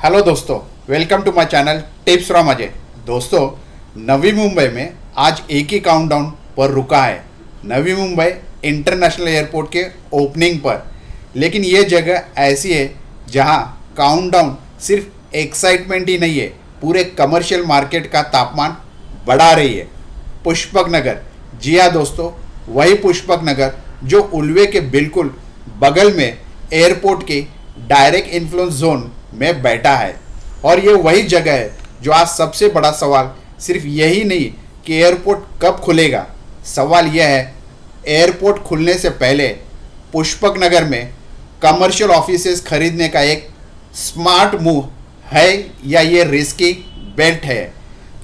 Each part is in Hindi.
हेलो दोस्तों, welcome to my channel tips from Ajay. दोस्तों, नवी मुंबई में आज एक ही काउंटडाउन पर रुका है, नवी मुंबई इंटरनेशनल एयरपोर्ट के ओपनिंग पर। लेकिन ये जगह ऐसी है जहां काउंटडाउन सिर्फ एक्साइटमेंट ही नहीं है, पूरे कमर्शियल मार्केट का तापमान बढ़ा रही है। पुष्पक नगर, जी हाँ दोस्तों, वही पुष्पक नगर जो उल्वे के बिल्कुल बगल में एयरपोर्ट के डायरेक्ट इन्फ्लुएंस जोन में बैठा है। और ये वही जगह है जो आज सबसे बड़ा सवाल सिर्फ यही नहीं कि एयरपोर्ट कब खुलेगा, सवाल यह है एयरपोर्ट खुलने से पहले पुष्पक नगर में कमर्शियल ऑफिसेज खरीदने का एक स्मार्ट मूव है या ये रिस्की बेट है।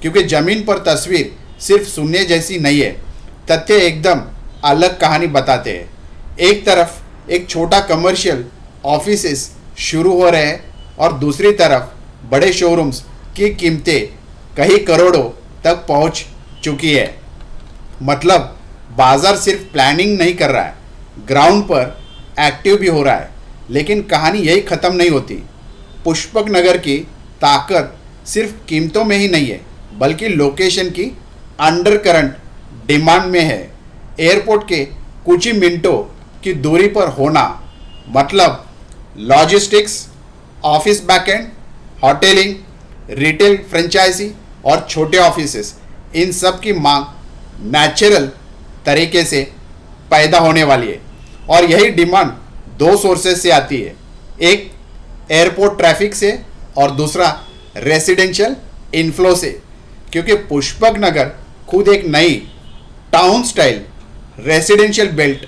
क्योंकि ज़मीन पर तस्वीर सिर्फ सुनने जैसी नहीं है, तथ्य एकदम अलग कहानी बताते हैं। एक तरफ एक छोटा कमर्शियल ऑफिसेज शुरू हो रहे हैं और दूसरी तरफ बड़े शोरूम्स की कीमतें कई करोड़ों तक पहुंच चुकी है। मतलब बाजार सिर्फ प्लानिंग नहीं कर रहा है, ग्राउंड पर एक्टिव भी हो रहा है। लेकिन कहानी यही ख़त्म नहीं होती। पुष्पक नगर की ताकत सिर्फ कीमतों में ही नहीं है, बल्कि लोकेशन की अंडर करंट डिमांड में है। एयरपोर्ट के कुछ ही मिनटों की दूरी पर होना मतलब logistics, office backend, hoteling, retail franchisee और छोटे ऑफिसेस, इन सब की मांग नेचुरल तरीके से पैदा होने वाली है। और यही डिमांड दो सोर्सेज से आती है, एक एयरपोर्ट ट्रैफिक से और दूसरा रेसिडेंशियल इनफ्लो से। क्योंकि पुष्पक नगर खुद एक नई टाउन स्टाइल रेसिडेंशियल बेल्ट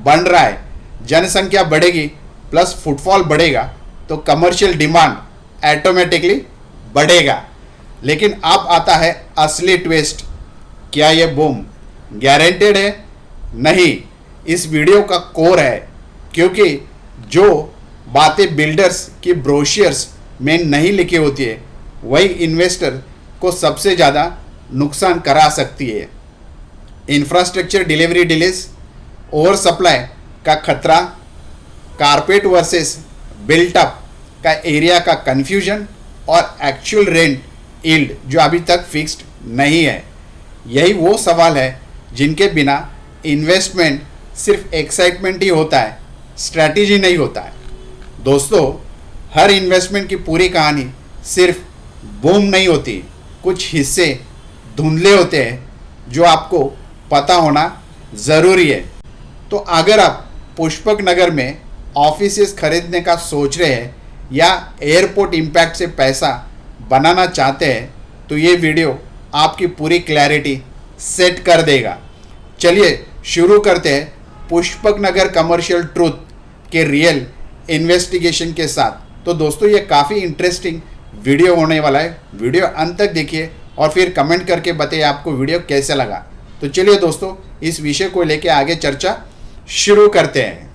बन रहा है। जनसंख्या बढ़ेगी प्लस फुटफॉल बढ़ेगा तो कमर्शियल डिमांड ऑटोमेटिकली बढ़ेगा। लेकिन अब आता है असली ट्विस्ट, क्या ये बूम गारंटेड है? नहीं, इस वीडियो का कोर है। क्योंकि जो बातें बिल्डर्स की ब्रोशर्स में नहीं लिखी होती है वही इन्वेस्टर को सबसे ज़्यादा नुकसान करा सकती है। Infrastructure delivery delays, over supply का खतरा, कारपेट वर्सेस बिल्ट अप का एरिया का कन्फ्यूजन और एक्चुअल रेंट यील्ड जो अभी तक फिक्स्ड नहीं है। यही वो सवाल है जिनके बिना इन्वेस्टमेंट सिर्फ एक्साइटमेंट ही होता है, स्ट्रैटेजी नहीं होता है। दोस्तों, हर इन्वेस्टमेंट की पूरी कहानी सिर्फ बूम नहीं होती, कुछ हिस्से धुंधले होते हैं जो आपको पता होना ज़रूरी है। तो अगर आप पुष्पक नगर में ऑफिसेस खरीदने का सोच रहे हैं या एयरपोर्ट इम्पैक्ट से पैसा बनाना चाहते हैं तो ये वीडियो आपकी पूरी क्लैरिटी सेट कर देगा। चलिए शुरू करते हैं पुष्पक नगर कमर्शियल ट्रूथ के रियल इन्वेस्टिगेशन के साथ। तो दोस्तों, ये काफ़ी इंटरेस्टिंग वीडियो होने वाला है, वीडियो अंत तक देखिए और फिर कमेंट करके बताइए आपको वीडियो कैसे लगा। तो चलिए दोस्तों, इस विषय को लेके आगे चर्चा शुरू करते हैं।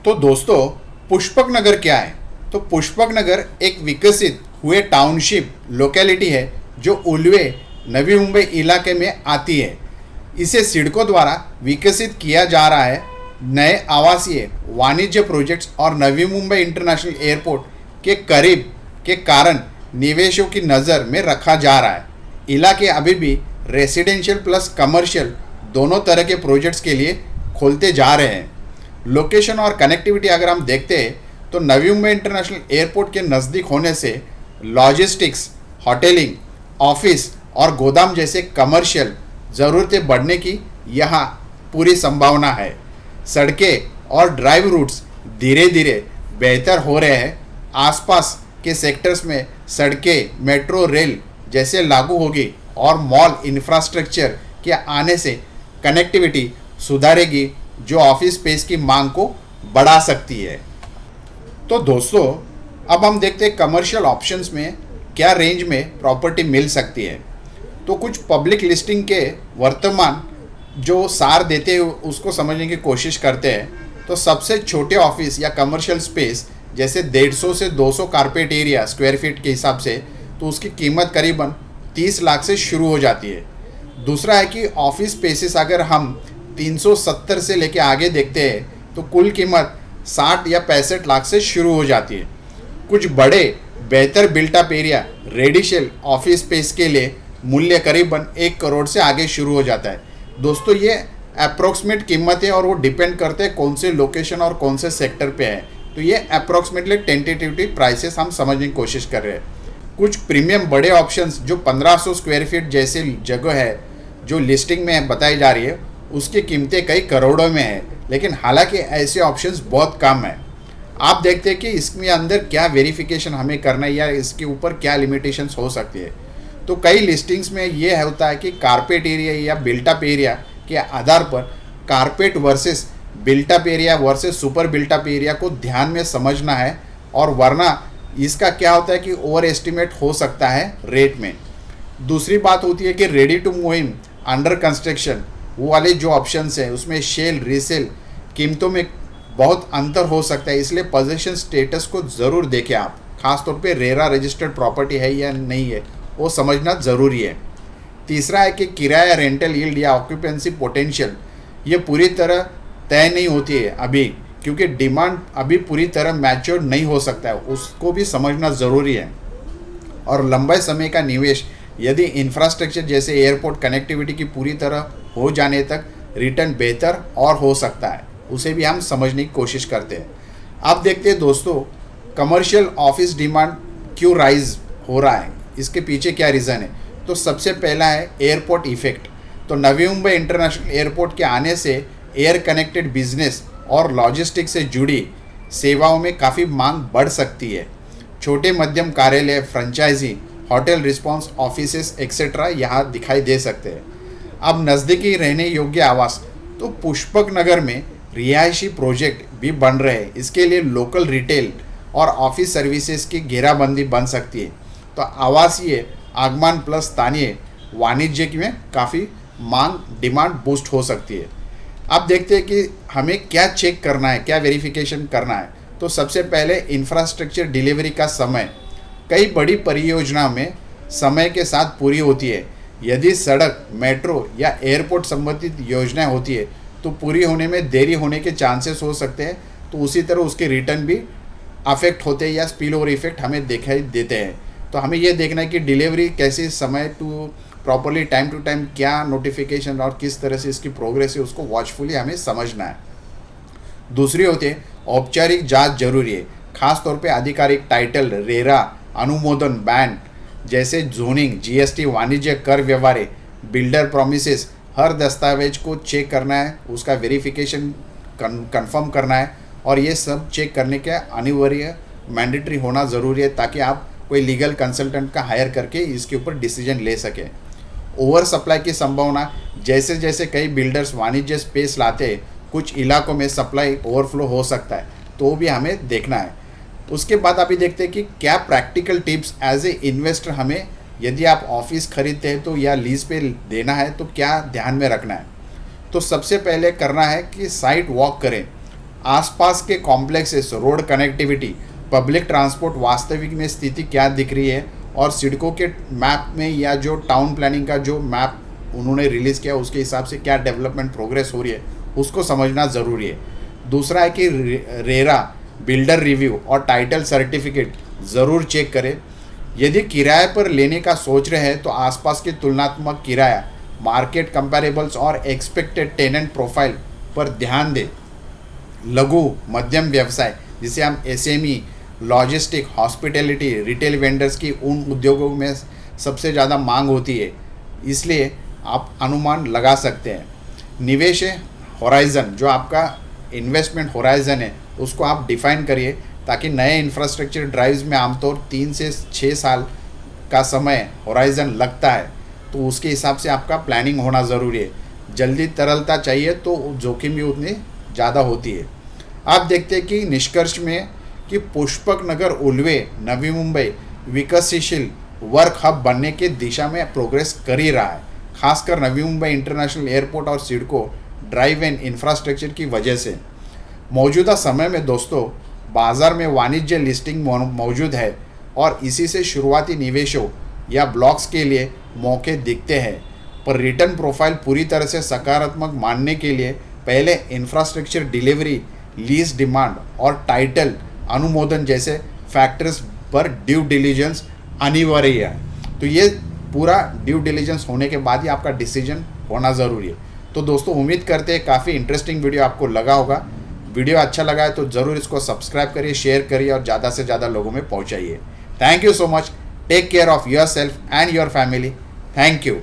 तो दोस्तों, पुष्पक नगर क्या है? तो पुष्पक नगर एक विकसित हुए टाउनशिप लोकेलिटी है जो उल्वे नवी मुंबई इलाके में आती है। इसे सिडको द्वारा विकसित किया जा रहा है। नए आवासीय वाणिज्य प्रोजेक्ट्स और नवी मुंबई इंटरनेशनल एयरपोर्ट के करीब के कारण निवेशों की नज़र में रखा जा रहा है। इलाके अभी भी रेसिडेंशियल प्लस कमर्शियल दोनों तरह के प्रोजेक्ट्स के लिए खोलते जा रहे हैं। लोकेशन और कनेक्टिविटी अगर हम देखते हैं तो नवी मुंबई इंटरनेशनल एयरपोर्ट के नज़दीक होने से लॉजिस्टिक्स, होटलिंग, ऑफिस और गोदाम जैसे कमर्शियल ज़रूरतें बढ़ने की यहाँ पूरी संभावना है। सड़कें और ड्राइव रूट्स धीरे धीरे बेहतर हो रहे हैं। आसपास के सेक्टर्स में सड़कें, मेट्रो रेल जैसे लागू होगी और मॉल इंफ्रास्ट्रक्चर के आने से कनेक्टिविटी सुधारेगी जो ऑफिस स्पेस की मांग को बढ़ा सकती है। तो दोस्तों, अब हम देखते हैं कमर्शियल ऑप्शंस में क्या रेंज में प्रॉपर्टी मिल सकती है। तो कुछ पब्लिक लिस्टिंग के वर्तमान जो सार देते हैं उसको समझने की कोशिश करते हैं। तो सबसे छोटे ऑफिस या कमर्शियल स्पेस जैसे 150 से 200 कारपेट एरिया स्क्वायर फीट के हिसाब से तो उसकी कीमत करीबन 30 लाख से शुरू हो जाती है। दूसरा है कि ऑफिस स्पेसेस अगर हम 370 से लेके आगे देखते हैं तो कुल कीमत 60 या 65 लाख से शुरू हो जाती है। कुछ बड़े बेहतर बिल्टअप एरिया रेडिशल ऑफिस स्पेस के लिए मूल्य करीबन 1 करोड़ से आगे शुरू हो जाता है। दोस्तों ये अप्रोक्सीमेट कीमत है और वो डिपेंड करते हैं कौन से लोकेशन और कौन से सेक्टर पे है। तो ये अप्रोक्सीमेटली टेंटेटिवली प्राइसेस हम समझने की कोशिश कर रहे हैं। कुछ प्रीमियम बड़े ऑप्शंस जो 1500 स्क्वायर फीट जैसे जगह है जो लिस्टिंग में बताई जा रही है, उसकी कीमतें कई करोड़ों में है, लेकिन हालांकि ऐसे ऑप्शंस बहुत कम है। आप देखते हैं कि इसमें अंदर क्या वेरिफिकेशन हमें करना है या इसके ऊपर क्या लिमिटेशंस हो सकती है। तो कई लिस्टिंग्स में ये होता है कि कारपेट एरिया या बिल्टअप एरिया के आधार पर carpet versus built up area versus super built up area को ध्यान में समझना है, और वरना इसका क्या होता है कि ओवर एस्टिमेट हो सकता है रेट में। दूसरी बात होती है कि ready to move in, under construction, वो वाले जो ऑप्शंस हैं उसमें सेल रीसेल कीमतों में बहुत अंतर हो सकता है, इसलिए पोजीशन स्टेटस को ज़रूर देखें आप। खासतौर पे रेरा रजिस्टर्ड प्रॉपर्टी है या नहीं है वो समझना ज़रूरी है। तीसरा है कि किराया रेंटल यील्ड या ऑक्यूपेंसी पोटेंशियल, ये पूरी तरह तय नहीं होती है अभी, क्योंकि डिमांड अभी पूरी तरह मैच्योर नहीं हो सकता है, उसको भी समझना ज़रूरी है। और लंबे समय का निवेश यदि इंफ्रास्ट्रक्चर जैसे एयरपोर्ट कनेक्टिविटी की पूरी तरह हो जाने तक रिटर्न बेहतर और हो सकता है, उसे भी हम समझने की कोशिश करते हैं। अब देखते हैं दोस्तों, कमर्शियल ऑफिस डिमांड क्यों राइज हो रहा है, इसके पीछे क्या रीज़न है। तो सबसे पहला है एयरपोर्ट इफेक्ट। तो नवी मुंबई इंटरनेशनल एयरपोर्ट के आने से एयर कनेक्टेड बिजनेस और लॉजिस्टिक्स से जुड़ी सेवाओं में काफ़ी मांग बढ़ सकती है। छोटे मध्यम कार्यालय, franchisee, hotel response offices etcetera यहाँ दिखाई दे सकते हैं। अब नज़दीकी रहने योग्य आवास, तो पुष्पक नगर में रिहायशी प्रोजेक्ट भी बन रहे हैं, इसके लिए लोकल रिटेल और ऑफिस सर्विसेज की घेराबंदी बन सकती है। तो आवासीय आगमन प्लस स्थानीय वाणिज्य में काफ़ी मांग डिमांड बूस्ट हो सकती है। अब देखते हैं कि हमें क्या चेक करना है, क्या वेरिफिकेशन करना है। तो सबसे पहले इंफ्रास्ट्रक्चर डिलीवरी का समय, कई बड़ी परियोजना में समय के साथ पूरी होती है। यदि सड़क, मेट्रो या एयरपोर्ट संबंधित योजनाएं होती है तो पूरी होने में देरी होने के चांसेस हो सकते हैं, तो उसी तरह उसके रिटर्न भी अफेक्ट होते हैं या स्पिल ओवर इफेक्ट हमें दिखाई देते हैं। तो हमें यह देखना है कि डिलीवरी कैसे समय to properly time to time क्या नोटिफिकेशन और किस तरह से इसकी प्रोग्रेस है, उसको वॉचफुली हमें समझना है। दूसरी होती है औपचारिक जांच जरूरी है, खास तौर पे आधिकारिक टाइटल, रेरा अनुमोदन, बैन जैसे जोनिंग, जीएसटी, वाणिज्य कर व्यवहार, बिल्डर प्रॉमिसेस, हर दस्तावेज को चेक करना है, उसका वेरिफिकेशन कंफर्म करना है, और ये सब चेक करने के अनिवार्य मैंडेटरी होना ज़रूरी है, ताकि आप कोई लीगल कंसल्टेंट का हायर करके इसके ऊपर डिसीजन ले सकें। ओवर सप्लाई की संभावना, जैसे जैसे कई बिल्डर्स वाणिज्य स्पेस लाते हैं, कुछ इलाकों में सप्लाई ओवरफ्लो हो सकता है, तो भी हमें देखना है। उसके बाद अभी देखते हैं कि क्या practical tips as a investor हमें, यदि आप ऑफिस खरीदते हैं तो या लीज पे देना है तो क्या ध्यान में रखना है। तो सबसे पहले करना है कि साइट वॉक करें, आसपास के complexes, road connectivity, public transport वास्तविक में स्थिति क्या दिख रही है, और सिडको के मैप में या जो टाउन प्लानिंग का जो मैप उन्होंने रिलीज़ किया उसके हिसाब से क्या डेवलपमेंट प्रोग्रेस हो रही है, उसको समझना ज़रूरी है। दूसरा है कि रेरा, बिल्डर रिव्यू और टाइटल सर्टिफिकेट ज़रूर चेक करें। यदि किराए पर लेने का सोच रहे हैं तो आसपास के तुलनात्मक किराया, मार्केट कंपैरेबल्स और एक्सपेक्टेड टेनेंट प्रोफाइल पर ध्यान दें। लघु मध्यम व्यवसाय जिसे हम SME, logistic, hospitality, retail vendors की उन उद्योगों में सबसे ज़्यादा मांग होती है, इसलिए आप अनुमान लगा सकते हैं। निवेश है होराइज़न, जो आपका इन्वेस्टमेंट होराइज़न है उसको आप डिफ़ाइन करिए, ताकि नए इंफ्रास्ट्रक्चर ड्राइव्स में आमतौर 3 से 6 साल का समय होराइज़न लगता है, तो उसके हिसाब से आपका प्लानिंग होना ज़रूरी है। जल्दी तरलता चाहिए तो जोखिम भी उतनी ज़्यादा होती है। आप देखते हैं कि निष्कर्ष में कि पुष्पक नगर उल्वे नवी मुंबई विकसनशील वर्क हब बनने की दिशा में प्रोग्रेस कर ही रहा है, खासकर नवी मुंबई इंटरनेशनल एयरपोर्ट और सिडको ड्राइव एंड इंफ्रास्ट्रक्चर की वजह से। मौजूदा समय में दोस्तों बाज़ार में वाणिज्य लिस्टिंग मौजूद है और इसी से शुरुआती निवेशों या ब्लॉक्स के लिए मौके दिखते हैं, पर रिटर्न प्रोफाइल पूरी तरह से सकारात्मक मानने के लिए पहले इंफ्रास्ट्रक्चर डिलीवरी लीज डिमांड और टाइटल अनुमोदन जैसे फैक्टर्स पर ड्यू डिलीजेंस अनिवार्य है। तो ये पूरा ड्यू डिलीजेंस होने के बाद ही आपका डिसीजन होना ज़रूरी है। तो दोस्तों उम्मीद करते हैं काफ़ी इंटरेस्टिंग वीडियो आपको लगा होगा। वीडियो अच्छा लगा है तो ज़रूर इसको सब्सक्राइब करिए, शेयर करिए और ज़्यादा से ज़्यादा लोगों में पहुंचाइए। Thank you so much. Take care of yourself and your family. Thank you.